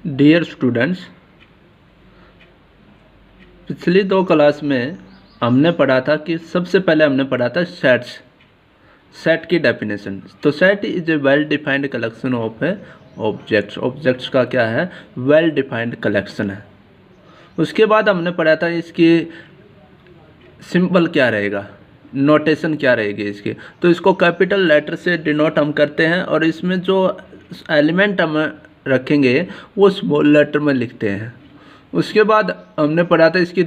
Dear students, पिछली दो class में हमने पढ़ा था कि सबसे पहले हमने पढ़ा था सेट की डेफिनेशन। तो set is a well defined collection of objects का क्या है, वेल डिफाइंड कलेक्शन है। उसके बाद हमने पढ़ा था इसकी सिंबल क्या रहेगा, नोटेशन क्या रहेगी इसकी। तो इसको कैपिटल लेटर से डिनोट हम करते हैं और इसमें जो एलिमेंट हम रखेंगे वो स्मॉल लेटर में लिखते हैं। उसके बाद हमने पढ़ा था इसकी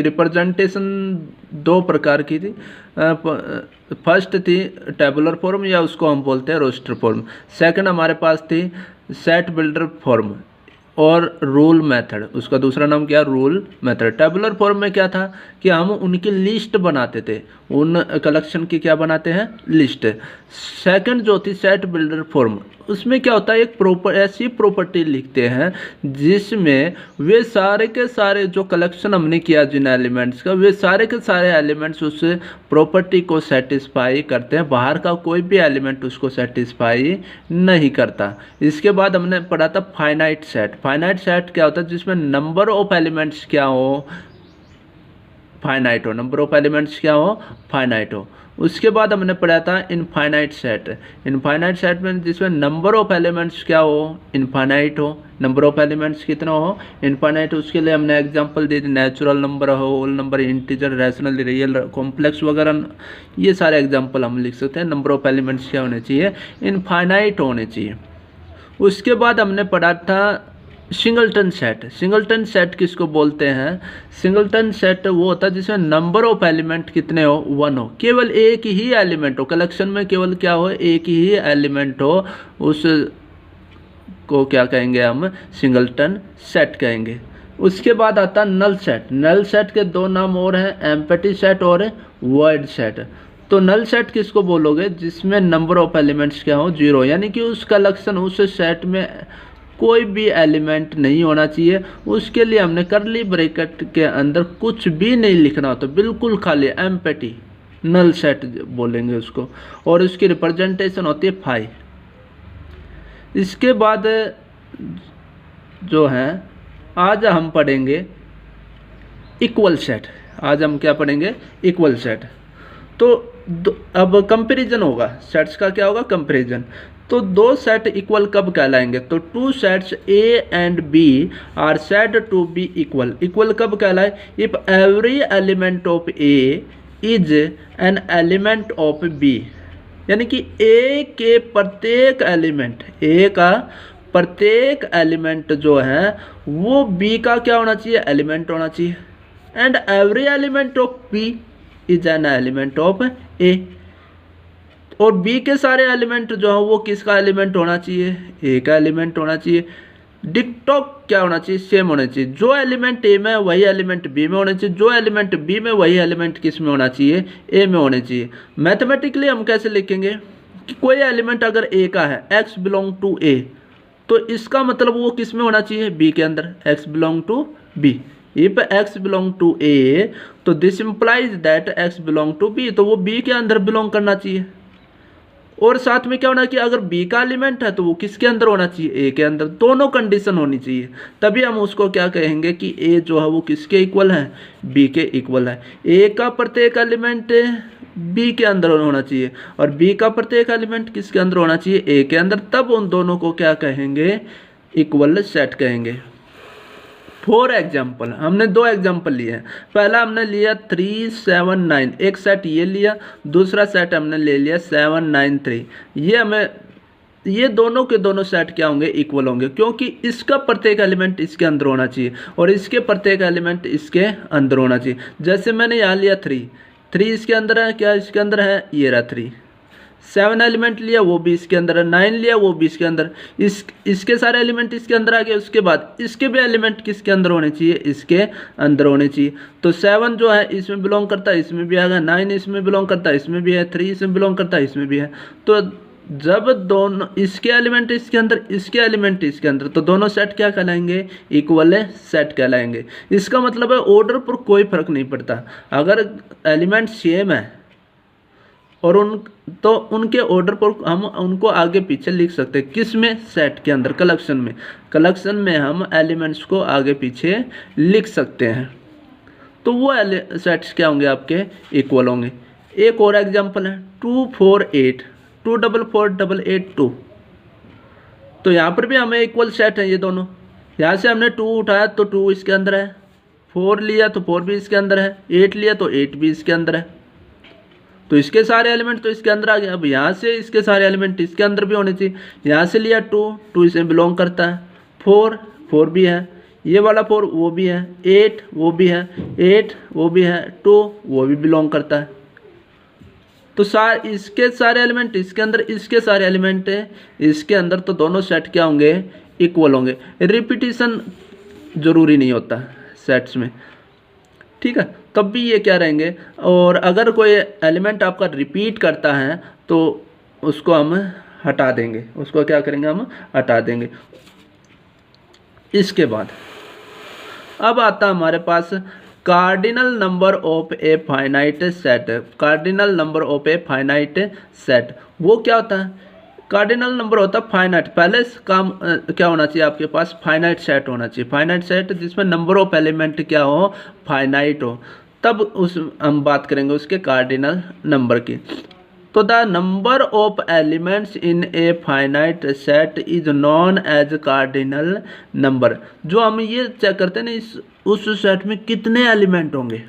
रिप्रेजेंटेशन दो प्रकार की थी। फर्स्ट थी टेबुलर फॉर्म या उसको हम बोलते हैं रोस्टर फॉर्म। सेकंड हमारे पास थी सेट बिल्डर फॉर्म और रूल मेथड। उसका दूसरा नाम क्या, रूल मेथड। टेबुलर फॉर्म में क्या था कि हम उनकी लिस्ट बनाते थे, उन कलेक्शन की क्या बनाते हैं, लिस्ट। सेकंड जो थी सेट बिल्डर फॉर्म, उसमें क्या होता है, एक ऐसी प्रॉपर्टी लिखते हैं जिसमें वे सारे के सारे जो कलेक्शन हमने किया जिन एलिमेंट्स का, वे सारे के सारे एलिमेंट्स उस प्रॉपर्टी को सेटिस्फाई करते हैं, बाहर का कोई भी एलिमेंट उसको सेटिस्फाई नहीं करता। इसके बाद हमने पढ़ा था फाइनाइट सेट। फाइनाइट सेट क्या होता है, जिसमें नंबर ऑफ एलिमेंट्स क्या हो, फाइनाइट हो, नंबर ऑफ एलिमेंट्स क्या हो, फाइनाइट हो। उसके बाद हमने पढ़ा था इनफाइनाइट सेट। इनफाइनाइट सेट में जिसमें नंबर ऑफ एलिमेंट्स क्या हो, इनफाइनाइट हो, नंबर ऑफ एलिमेंट्स कितना हो, इनफाइनाइट। उसके लिए हमने एग्जांपल दे दी, नेचुरल नंबर हो, whole number, integer, rational, real, complex वगैरह, ये सारे एग्जाम्पल हम लिख सकते हैं। नंबर ऑफ एलिमेंट्स क्या होने चाहिए, इनफाइनाइट होने चाहिए। उसके बाद हमने पढ़ा था सिंगलटन सेट। सिंगलटन सेट किसको बोलते हैं, सिंगलटन सेट वो होता है जिसमें नंबर ऑफ एलिमेंट कितने हो, 1 हो, केवल एक ही एलिमेंट हो, कलेक्शन में केवल क्या हो, एक ही एलिमेंट हो, उस को क्या कहेंगे हम, सिंगलटन सेट कहेंगे। उसके बाद आता नल सेट। नल सेट के दो नाम और हैं, एम्प्टी सेट और वॉइड सेट। तो नल सेट किसको बोलोगे, जिसमें नंबर ऑफ एलिमेंट्स क्या हो, 0, यानी कि उस कलेक्शन, उस सेट में कोई भी एलिमेंट नहीं होना चाहिए। उसके लिए हमने करली ब्रैकेट के अंदर कुछ भी नहीं लिखना होता, बिल्कुल खाली, एम्प्टी, नल सेट बोलेंगे उसको। और उसकी रिप्रेजेंटेशन होती है 5। इसके बाद जो है आज हम पढ़ेंगे इक्वल सेट। आज हम क्या पढ़ेंगे, इक्वल सेट। तो अब कंपैरिजन होगा, सेट्स का क्या होगा, कंपैरिजन। तो दो सेट इक्वल कब कहलाएंगे, तो two sets A and B are said to be equal. Equal कब कहलाए, if every element of A is an element of B, यानी कि ए के प्रत्येक एलिमेंट, ए का प्रत्येक एलिमेंट जो है वो बी का क्या होना चाहिए, एलिमेंट होना चाहिए। And every element of B is an element of A, और बी के सारे एलिमेंट जो है वो किसका एलिमेंट होना चाहिए, ए का एलिमेंट होना चाहिए। डिक्टो क्या होना चाहिए, सेम होना चाहिए। जो एलिमेंट ए में वही एलिमेंट बी में होना चाहिए, जो एलिमेंट बी में वही एलिमेंट किस में होना चाहिए, ए में होने चाहिए। मैथमेटिकली हम कैसे लिखेंगे कि कोई एलिमेंट अगर ए का है, एक्स बिलोंग टू ए, तो इसका मतलब वो किस में होना चाहिए, बी के अंदर, x belong to B. If x belong to A तो this implies that x belong to B, तो वो बी के अंदर बिलोंग करना चाहिए। और साथ में क्या होना चाहिए, अगर बी का एलिमेंट है तो वो किसके अंदर होना चाहिए, ए के अंदर। दोनों कंडीशन होनी चाहिए, तभी हम उसको क्या कहेंगे कि ए जो है वो किसके इक्वल है, बी के इक्वल है। ए का प्रत्येक एलिमेंट बी के अंदर होना चाहिए और बी का प्रत्येक एलिमेंट किसके अंदर होना चाहिए, ए के अंदर, तब उन दोनों को क्या कहेंगे, इक्वल सेट कहेंगे। फॉर एग्जाम्पल, हमने दो एग्जाम्पल लिए हैं। पहला हमने लिया 3, 7, 9, एक सेट ये लिया, दूसरा सेट हमने ले लिया 7, 9, 3। ये दोनों के दोनों सेट क्या होंगे, इक्वल होंगे, क्योंकि इसका प्रत्येक एलिमेंट इसके अंदर होना चाहिए और इसके प्रत्येक एलिमेंट इसके अंदर होना चाहिए। जैसे मैंने यहाँ लिया 3 इसके अंदर है, क्या इसके अंदर है, ये रहा 3। 7 एलिमेंट लिया, वो भी इसके अंदर है। 9 लिया, वो भी इसके अंदर। इसके सारे एलिमेंट इसके अंदर आ गए। उसके बाद इसके भी एलिमेंट किसके अंदर होने चाहिए, इसके अंदर होने चाहिए। तो 7 जो है इसमें बिलोंग करता है, इसमें भी आएगा। 9 इसमें बिलोंग करता है, इसमें भी है। 3 इसमें बिलोंग करता है, इसमें भी है। तो जब दोनों, इसके एलिमेंट इसके अंदर, इसके एलिमेंट इसके अंदर, तो दोनों सेट क्या कहलाएंगे, इक्वल सेट कहलाएंगे। इसका मतलब है ऑर्डर पर कोई फर्क नहीं पड़ता। अगर एलिमेंट सेम है और उनके ऑर्डर पर हम उनको आगे पीछे लिख सकते हैं। किस में? सेट के अंदर, कलेक्शन में हम एलिमेंट्स को आगे पीछे लिख सकते हैं। तो वो सेट्स क्या होंगे? आपके इक्वल होंगे। एक और एग्जांपल है 2 4 8 2 4 4 8 8 2। तो यहाँ पर भी हमें इक्वल सेट है ये दोनों। यहाँ से हमने 2 उठाया तो 2 इसके अंदर है, 4 लिया तो 4 भी इसके अंदर है, 8 लिया तो 8 भी इसके अंदर है। तो इसके सारे एलिमेंट तो इसके अंदर आ गए। अब यहाँ से इसके सारे एलिमेंट इसके अंदर भी होने चाहिए। यहाँ से लिया 2 इसमें बिलोंग करता है, 4 भी है, ये वाला 4 वो भी है, 8 वो भी है, 8 वो भी है, 2 वो भी बिलोंग करता है। तो इसके सारे एलिमेंट इसके अंदर, इसके सारे एलिमेंट इसके अंदर, तो दोनों सेट क्या होंगे? इक्वल होंगे। रिपीटिशन जरूरी नहीं होता सेट्स में, ठीक है, तब भी ये क्या रहेंगे। और अगर कोई एलिमेंट आपका रिपीट करता है तो उसको हम हटा देंगे, उसको क्या करेंगे? हम हटा देंगे। इसके बाद अब आता हमारे पास cardinal number of a finite set. Cardinal number of a finite set वो क्या होता है? कार्डिनल नंबर होता है फाइनाइट। पहले काम क्या होना चाहिए? आपके पास फाइनाइट सेट होना चाहिए। फाइनाइट सेट जिसमें नंबर ऑफ एलिमेंट क्या हो? फाइनाइट हो, तब उस हम बात करेंगे उसके कार्डिनल नंबर की। तो the number of elements in A finite set is known as cardinal number. जो हम ये चेक करते हैं ना, उस सेट में कितने एलिमेंट होंगे।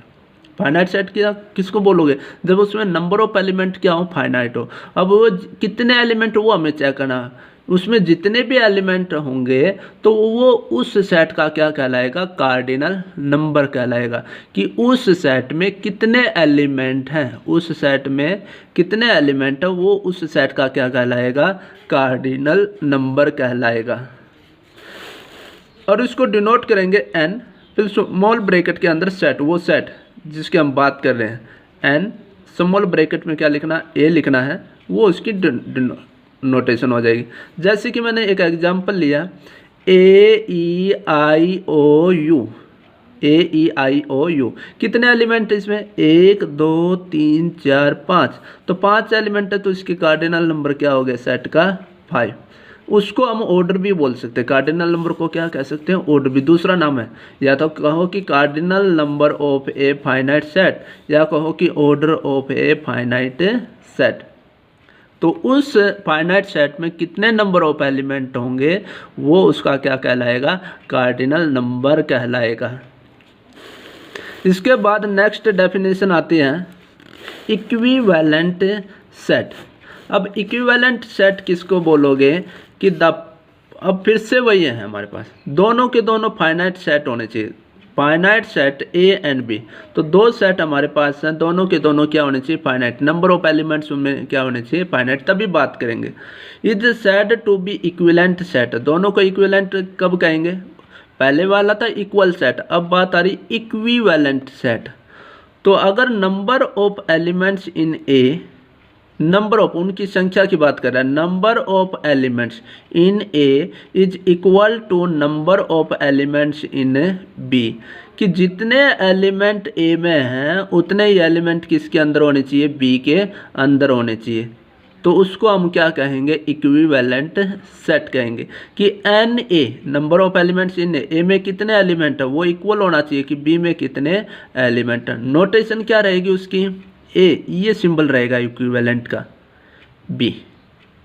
फाइनाइट सेट किसको बोलोगे? जब उसमें नंबर ऑफ एलिमेंट क्या हो? फाइनाइट हो। अब वो कितने एलिमेंट वो हमें चेक करना है। उसमें जितने भी एलिमेंट होंगे तो वो उस सेट का क्या कहलाएगा? कार्डिनल नंबर कहलाएगा। कि उस सेट में कितने एलिमेंट हैं, उस सेट में कितने एलिमेंट है, वो उस सेट का क्या कहलाएगा? कार्डिनल नंबर कहलाएगा। और इसको डिनोट करेंगे n, फिर स्मॉल ब्रैकेट के अंदर सेट, वो सेट जिसकी हम बात कर रहे हैं। n स्मॉल ब्रैकेट में क्या लिखना? a लिखना है, वो उसकी नोटेशन हो जाएगी। जैसे कि मैंने एक एग्जांपल लिया AEIOU, AEIOU कितने एलिमेंट है इसमें? 1 2 3 4 5। तो 5 एलिमेंट है, तो इसके कार्डिनल नंबर क्या हो गया सेट का? 5। उसको हम ऑर्डर भी बोल सकते हैं। कार्डिनल नंबर को क्या कह सकते हैं? ऑर्डर भी दूसरा नाम है। या तो कहो कि cardinal number of a finite set, या कहो कि order of a finite set. तो उस फाइनाइट सेट में कितने नंबर ऑफ एलिमेंट होंगे वो उसका क्या कहलाएगा? कार्डिनल नंबर कहलाएगा। इसके बाद नेक्स्ट डेफिनेशन आती है इक्विवेलेंट सेट। अब इक्विवेलेंट सेट किसको बोलोगे? कि अब फिर से वही है हमारे पास, दोनों के दोनों फाइनाइट सेट होने चाहिए। Finite set A and B, तो दो सेट हमारे पास हैं, दोनों के दोनों क्या होने चाहिए? फाइनाइट। नंबर ऑफ एलिमेंट्स उनमें क्या होने चाहिए? फाइनाइट। तभी बात करेंगे। Is said to be equivalent set. दोनों को इक्विवेलेंट कब कहेंगे? पहले वाला था इक्वल सेट, अब बात आ रही इक्विवेलेंट सेट। तो अगर number of elements in A, number of उनकी संख्या की बात कर रहा है, number of elements in A is equal to number of elements in B, कि जितने एलिमेंट ए में हैं उतने ही एलिमेंट किसके अंदर होने चाहिए? बी के अंदर होने चाहिए। तो उसको हम क्या कहेंगे? इक्विवेलेंट सेट कहेंगे। कि n A number of elements in A में कितने एलिमेंट है वो इक्वल होना चाहिए कि बी में कितने एलिमेंट है। नोटेशन क्या रहेगी उसकी? ए, ये सिंबल रहेगा इक्विवेलेंट का। B,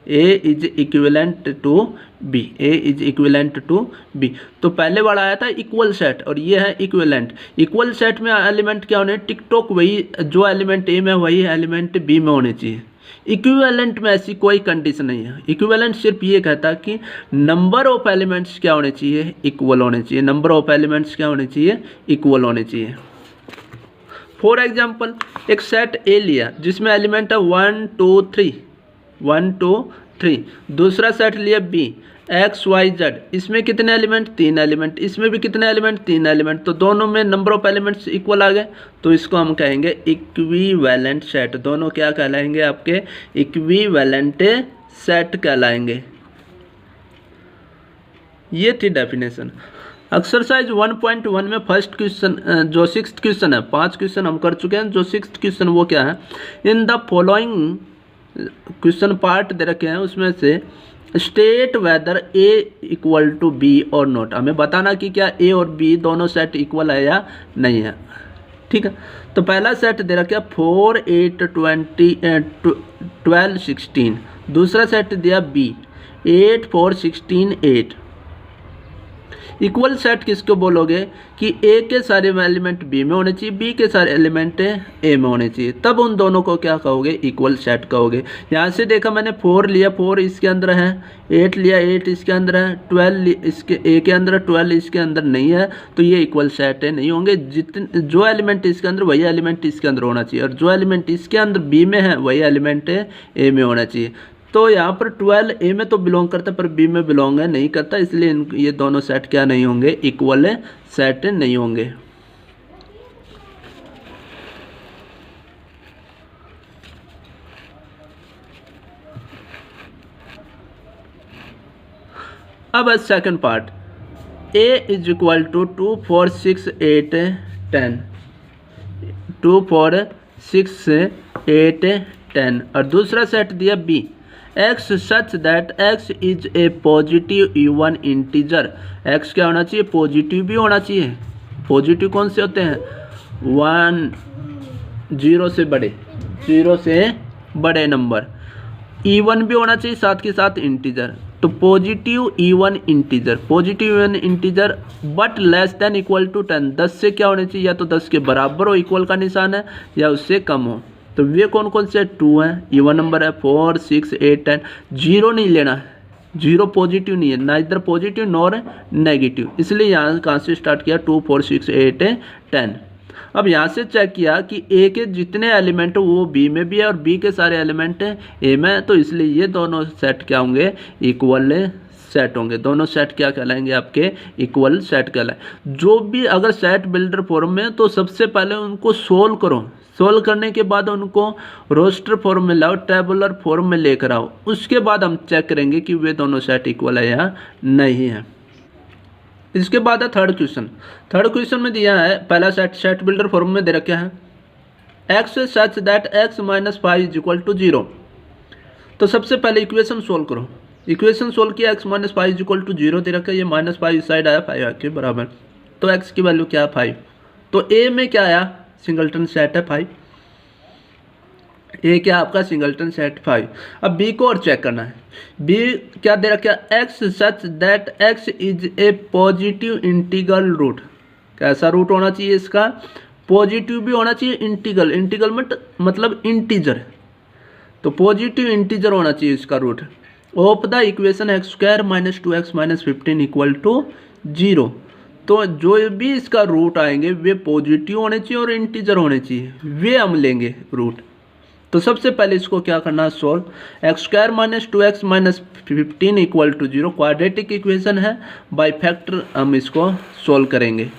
A is equivalent to B, A is equivalent to B. तो पहले वाला आया था इक्वल सेट और ये है इक्विवेलेंट। इक्वल सेट में एलिमेंट क्या होने? टिक टॉक वही, जो एलिमेंट ए में वही एलिमेंट बी में होने चाहिए। इक्विवेलेंट में ऐसी कोई कंडीशन नहीं है। इक्विवेलेंट सिर्फ ये कहता है कि नंबर ऑफ एलिमेंट्स क्या होने चाहिए? इक्वल होने चाहिए। नंबर ऑफ एलिमेंट्स क्या होने चाहिए? इक्वल होने चाहिए। फॉर एग्जाम्पल एक सेट ए लिया जिसमें एलिमेंट है 1 2 3, 1 2 3। दूसरा सेट लिया बी XYZ, इसमें कितने एलिमेंट? 3 एलिमेंट। इसमें भी कितने एलिमेंट? 3 एलिमेंट। तो दोनों में नंबर ऑफ एलिमेंट्स इक्वल आ गए, तो इसको हम कहेंगे इक्विवेलेंट सेट। दोनों क्या कहलाएंगे? आपके इक्विवेलेंट सेट कहलाएंगे। ये थी डेफिनेशन। एक्सरसाइज 1.1 में फर्स्ट क्वेश्चन जो 6th क्वेश्चन है, 5 क्वेश्चन हम कर चुके हैं, जो 6th क्वेश्चन वो क्या है, in the following question part दे रखे हैं, उसमें से state whether A equal to B और नॉट, हमें बताना कि क्या ए और बी दोनों सेट इक्वल है या नहीं है। ठीक है, तो पहला सेट दे रखा 4 8 20 12 16, दूसरा सेट दिया बी 8 4 16 8। इक्वल सेट किसको बोलोगे कि ए के सारे एलिमेंट बी में होने चाहिए, बी के सारे एलिमेंट ए में होने चाहिए, तब उन दोनों को क्या कहोगे, इक्वल सेट कहोगे। यहाँ से देखा मैंने 4 लिया, 4 इसके अंदर है, 8 लिया, 8 इसके अंदर है, 12 इसके ए के अंदर, 12 इसके अंदर नहीं है, तो ये इक्वल सेट है, नहीं होंगे। जितने जो एलिमेंट इसके अंदर वही एलिमेंट इसके अंदर होना चाहिए, और जो एलिमेंट इसके अंदर बी में है वही एलिमेंट ए में होना चाहिए। तो यहाँ पर 12 ए में तो बिलोंग करता है पर बी में बिलोंग है नहीं करता, इसलिए ये दोनों सेट क्या नहीं होंगे, इक्वल सेट नहीं होंगे। अब second part, a is equal to 2 4 6 8 10, 2 4 6 8 10, और दूसरा सेट दिया b x such that x is a positive even integer. x क्या होना चाहिए, पॉजिटिव भी होना चाहिए। पॉजिटिव कौन से होते हैं, 1 0 से बड़े, 0 से बड़े नंबर। इवन भी होना चाहिए साथ के साथ इंटीजर, तो positive even integer, positive even integer but less than equal to 10, 10 से क्या होने चाहिए, या तो 10 के बराबर हो, इक्वल का निशान है, या उससे कम हो। तो वे कौन कौन से 2 हैं, इवन नंबर है 4 6 8 10। 0 नहीं लेना है, 0 पॉजिटिव नहीं है, ना इधर पॉजिटिव नॉर नेगेटिव, इसलिए यहाँ कहाँ से स्टार्ट किया, 2 4 6 8 10। अब यहाँ से चेक किया कि ए के जितने एलिमेंट वो बी में भी है और बी के सारे एलिमेंट ए में, तो इसलिए ये दोनों सेट क्या होंगे, इक्वल सेट होंगे। दोनों सेट क्या कहलाएंगे, आपके इक्वल सेट कहलाए। जो भी अगर सेट बिल्डर फॉर्म में, तो सबसे पहले उनको सोल्व करो, सोल्व करने के बाद उनको रोस्टर फॉर्म में लाओ, टेबुलर फॉर्म में लेकर आओ, उसके बाद हम चेक करेंगे कि वे दोनों सेट इक्वल है या नहीं है। इसके बाद है थर्ड क्वेश्चन। थर्ड क्वेश्चन में दिया है पहला सेट बिल्डर फॉर्म में दे रखा है, x such that x minus 5 is equal to 0। तो सबसे पहले इक्वेशन सोल्व करो, इक्वेशन सोल्व किया, x minus 5 is equal to 0 दे रखा है, ये माइनस 5 इस साइड आया, 5 के बराबर, तो एक्स की वैल्यू क्या है 5। तो ए में क्या आया, सिंगलटन सेट है 5, ए क्या आपका सिंगलटन सेट 5। अब बी को और चेक करना है, बी क्या दे रखा है, x such that x is a positive integral root. कैसा रूट होना चाहिए इसका, पॉजिटिव भी होना चाहिए, इंटीग्रल, इंटीग्रल मतलब इंटीजर, तो पॉजिटिव इंटीजर होना चाहिए इसका root of the equation x square minus 2x minus 15 equal to 0। तो जो भी इसका रूट आएंगे वे पॉजिटिव होने चाहिए और इंटीजर होने चाहिए, वे हम लेंगे रूट। तो सबसे पहले इसको क्या करना है, solve. X square minus 2x minus 15 equal to 0 quadratic equation है, बाय फैक्टर हम इसको सोल्व करेंगे।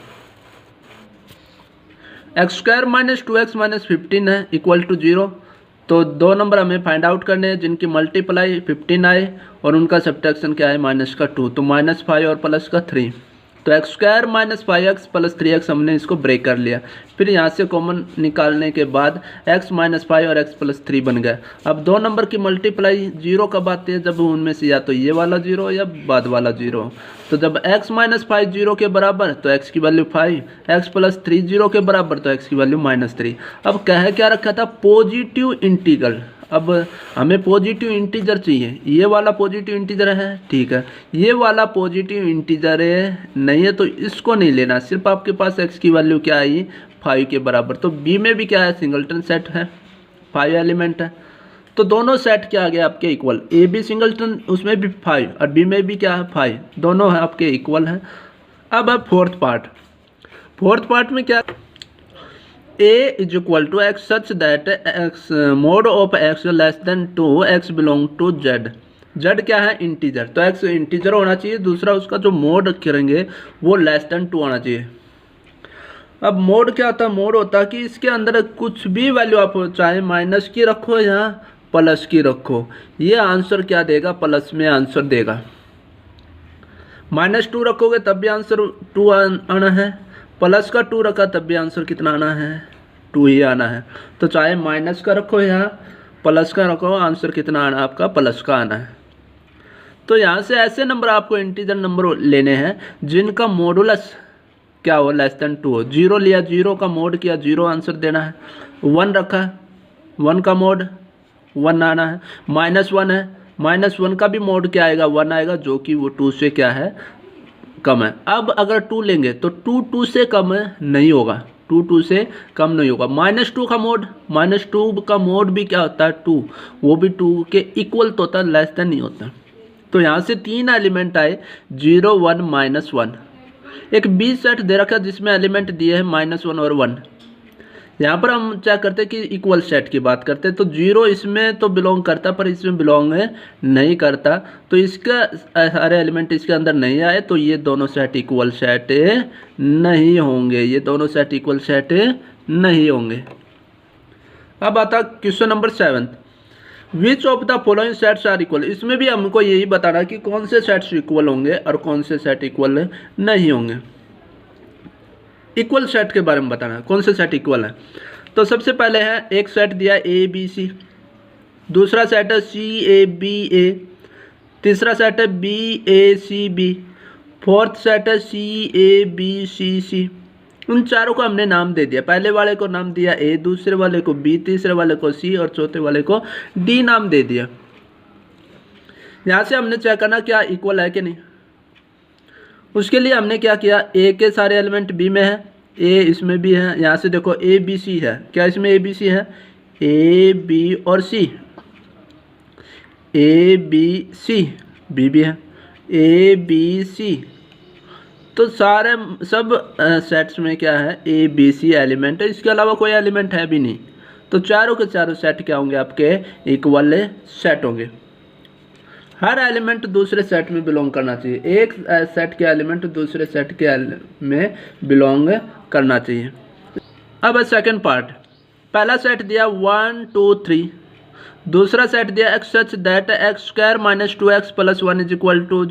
X square minus 2x minus 15 है इक्वल टू 0, तो दो नंबर हमें फाइंड आउट करने हैं जिनकी मल्टीप्लाई 15 आए और उनका सब्ट्रैक्शन क्या है, माइनस का 2, तो माइनस 5 और प्लस का 3, तो x square minus 5x plus 3x हमने इसको ब्रेक कर लिया। फिर यहाँ से कॉमन निकालने के बाद x माइनस 5 और x प्लस 3 बन गया। अब दो नंबर की मल्टीप्लाई 0 कब आती है, जब उनमें से या तो ये वाला 0 या बाद वाला 0। तो जब x माइनस 5 0 के बराबर तो x की वैल्यू 5, x प्लस 3 0 के बराबर तो x की वैल्यू माइनस 3। अब कह क्या रखा था, पॉजिटिव इंटीग्रल। अब हमें पॉजिटिव इंटीजर चाहिए, ये वाला पॉजिटिव इंटीजर है, ठीक है, ये वाला पॉजिटिव इंटीजर है नहीं है, तो इसको नहीं लेना, सिर्फ आपके पास x की वैल्यू क्या आई 5 के बराबर। तो b में भी क्या है, सिंगलटन सेट है, 5 एलिमेंट है, तो दोनों सेट क्या आ गया आपके इक्वल, ए भी सिंगलटन उसमें भी 5 और बी में भी क्या है 5, दोनों है आपके इक्वल हैं। अब है फोर्थ पार्ट। फोर्थ पार्ट में क्या, a is equal to x such that x mod of x less than 2 x belong to Z. Z क्या है, इंटीजर, तो एक्स इंटीजर होना चाहिए, दूसरा उसका जो मोड करेंगे वो लेस देन 2 होना चाहिए। अब मोड क्या होता है, मोड होता है कि इसके अंदर कुछ भी वैल्यू आप चाहे माइनस की रखो या प्लस की रखो, ये आंसर क्या देगा, प्लस में आंसर देगा। -2 रखोगे तब भी आंसर 2 आना है, प्लस का 2 रखा तब भी आंसर कितना आना है, 2 ही आना है। तो चाहे माइनस का रखो या प्लस का रखो, आंसर कितना आना आपका प्लस का आना है। तो यहाँ से ऐसे नंबर आपको इंटीजर नंबर लेने हैं जिनका मॉडुलस क्या हो, लेस देन 2 हो। 0 लिया, 0 का मोड किया, 0 आंसर देना है। 1 रखा, 1 का मोड 1 आना है। -1 है, -1 का भी मोड क्या आएगा, 1 आएगा, जो कि वो 2 से क्या है, कम है। अब अगर 2 लेंगे तो 2 से कम नहीं होगा, 2 से कम नहीं होगा। -2 का मोड, -2 का मोड भी क्या होता है, 2, वो भी 2 के इक्वल तो होता है, लेस देन नहीं होता। तो यहाँ से 3 एलिमेंट आए, 0, 1, -1। एक बी सेट दे रखा है जिसमें एलिमेंट दिए हैं -1 और 1। यहाँ पर हम क्या करते हैं कि इक्वल सेट की बात करते हैं। तो 0 इसमें तो बिलोंग करता पर इसमें बिलोंग नहीं करता, तो इसका सारे एलिमेंट इसके अंदर नहीं आए, तो ये दोनों सेट इक्वल सेट नहीं होंगे, ये दोनों सेट इक्वल सेट नहीं होंगे। अब आता question number 7, which of the following sets are equal. इसमें भी हमको यही बताना कि कौन से सेट्स इक्वल होंगे और कौन से सेट इक्वल नहीं होंगे। इक्वल सेट के बारे में बताना, कौन से सेट इक्वल है। तो सबसे पहले है, एक सेट दिया ABC, दूसरा सेट है CABA, तीसरा सेट है BACB, फोर्थ सेट है CABCC। उन चारों को हमने नाम दे दिया। पहले वाले को नाम दिया A, दूसरे वाले को B, तीसरे वाले को C और चौथे वाले को D नाम दे दिया। यहाँ से हमने चेक करना क्या इक्वल है कि नहीं। उसके लिए हमने क्या किया, A के सारे एलिमेंट B में है, A इसमें भी है। यहाँ से देखो ABC है, क्या इसमें ABC है, A, B और C, A, B, C, B भी है, A, B, C। तो सारे सब सेट्स में क्या है, ABC एलिमेंट है, इसके अलावा कोई एलिमेंट है भी नहीं। तो चारों के चारों सेट क्या होंगे, आपके इक्वल सेट होंगे। हर एलिमेंट दूसरे सेट में बिलोंग करना चाहिए, एक सेट के एलिमेंट दूसरे सेट के में बिलोंग करना चाहिए। अब सेकंड पार्ट, पहला सेट दिया 1, 2, 3, दूसरा सेट दिया x such that x² - 2x + 1 =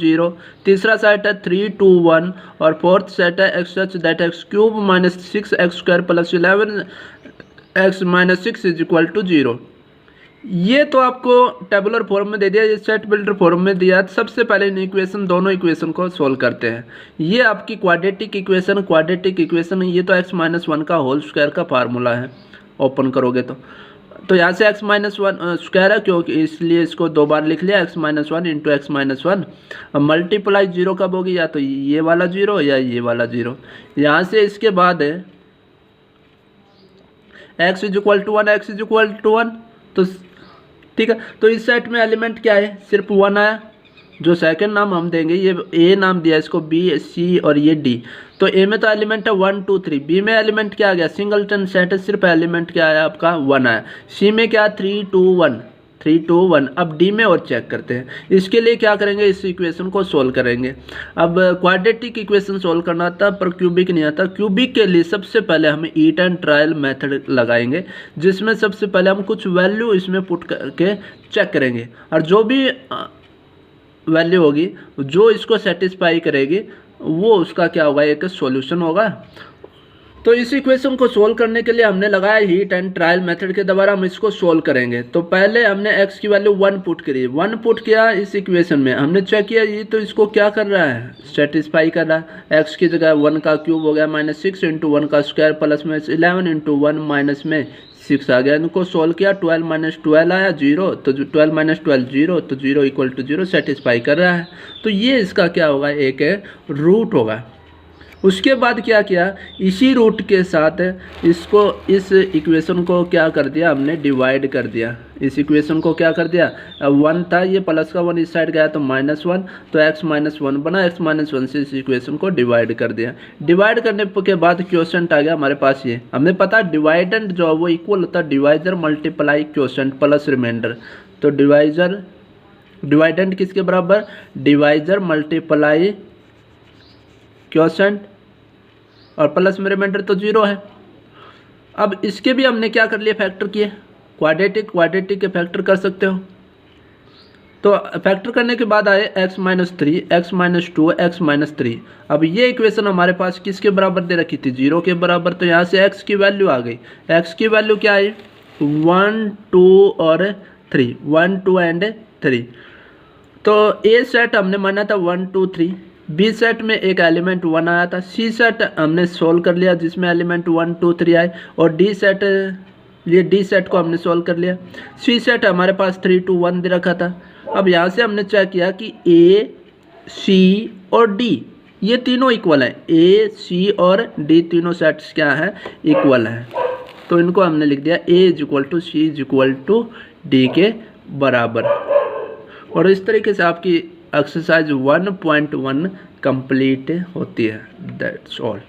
0, तीसरा सेट है 3, 2, 1 और फोर्थ सेट है x such that x³ - 6x² + 11x - 6 = 0। ये तो आपको टेबुलर फॉर्म में दे दिया, ये सेट बिल्डर फॉर्म में दिया। सबसे पहले इन इक्वेशन, दोनों इक्वेशन को सोल्व करते हैं। ये आपकी क्वाड्रेटिक इक्वेशन, ये तो x - 1 का होल स्क्वायर का फार्मूला है, ओपन करोगे तो यहाँ से x - 1 स्क्वायर है, क्योंकि इसलिए इसको 2 बार लिख लिया, x - 1 × x - 1। अब मल्टीप्लाई 0 कब होगी, या तो ये वाला 0 या ये वाला 0। यहाँ से इसके बाद है x = 1, x = 1, तो ठीक है। तो इस सेट में एलिमेंट क्या है, सिर्फ 1 आया, जो सेकंड नाम हम देंगे, ये A नाम दिया इसको, B, C और ये D। तो A में तो एलिमेंट है 1, 2, 3, B में एलिमेंट क्या आ गया, सिंगलटन सेट है, सिर्फ एलिमेंट क्या आया आपका 1 आया। C में क्या 3, 2, 1, 3, 2, 1। अब D में और चेक करते हैं। इसके लिए क्या करेंगे, इस इक्वेशन को सोल्व करेंगे। अब क्वाड्रेटिक इक्वेशन सोल्व करना आता पर क्यूबिक नहीं आता। क्यूबिक के लिए सबसे पहले हम ईट एंड ट्रायल मेथड लगाएंगे, जिसमें सबसे पहले हम कुछ वैल्यू इसमें पुट करके चेक करेंगे, और जो भी वैल्यू होगी जो इसको सेटिस्फाई करेगी वो उसका क्या होगा, एक सॉल्यूशन होगा। तो इस इक्वेशन को सोल्व करने के लिए हमने लगाया हीट एंड ट्रायल मेथड के द्वारा हम इसको सोल्व करेंगे। तो पहले हमने x की वैल्यू 1 पुट करी, 1 पुट किया इस इक्वेशन में, हमने चेक किया ये तो इसको क्या कर रहा है, सेटिस्फाई कर रहा है। x की जगह 1 का क्यूब हो गया -6 × 1 का स्क्वायर प्लस में 11 × 1 माइनस में 6 आ गया। इनको सोल्व किया, 12 - 12 आया 0, तो 12 - 12 0, तो 0 = 0 सेटिस्फाई कर रहा है। तो ये इसका क्या होगा, एक रूट होगा। उसके बाद क्या किया, इसी रूट के साथ इसको, इस इक्वेशन को क्या कर दिया हमने, डिवाइड कर दिया। इस इक्वेशन को क्या कर दिया, 1 था, ये प्लस का 1 इस साइड गया तो -1, तो x - 1 बना, x - 1 से इस इक्वेशन को डिवाइड कर दिया। डिवाइड करने के बाद क्वोशंट आ गया हमारे पास। ये हमें पता है डिवाइडेंड जो है वो इक्वल होता है divisor multiply quotient plus reminder. तो डिवाइडेंड किसके बराबर, डिवाइजर मल्टीप्लाई क्वोशंट और प्लस में रिमाइंडर तो 0 है। अब इसके भी हमने क्या कर लिया, फैक्टर किए। क्वाड्रेटिक के फैक्टर कर सकते हो, तो फैक्टर करने के बाद आए x-3, x-2, x-3। अब ये इक्वेशन हमारे पास किसके बराबर दे रखी थी, 0 के बराबर। तो यहाँ से x की वैल्यू आ गई। x की वैल्यू क्या आई, 1, 2 और 3, 1, 2 एंड 3। तो ए सेट हमने माना था 1, 2, 3। बी सेट में एक एलिमेंट 1 आया था। सी सेट हमने सोल्व कर लिया जिसमें एलिमेंट 1, 2, 3 आए। और डी सेट, ये डी सेट को हमने सोल्व कर लिया। सी सेट हमारे पास 3, 2, 1 दे रखा था। अब यहाँ से हमने चेक किया कि ए, सी और डी ये तीनों इक्वल हैं। ए, सी और डी तीनों सेट्स क्या हैं, इक्वल हैं। तो इनको हमने लिख दिया A is equal to C is equal to D के बराबर। और इस तरीके से आपकी एक्सरसाइज 1.1 कंप्लीट होती है। That's all.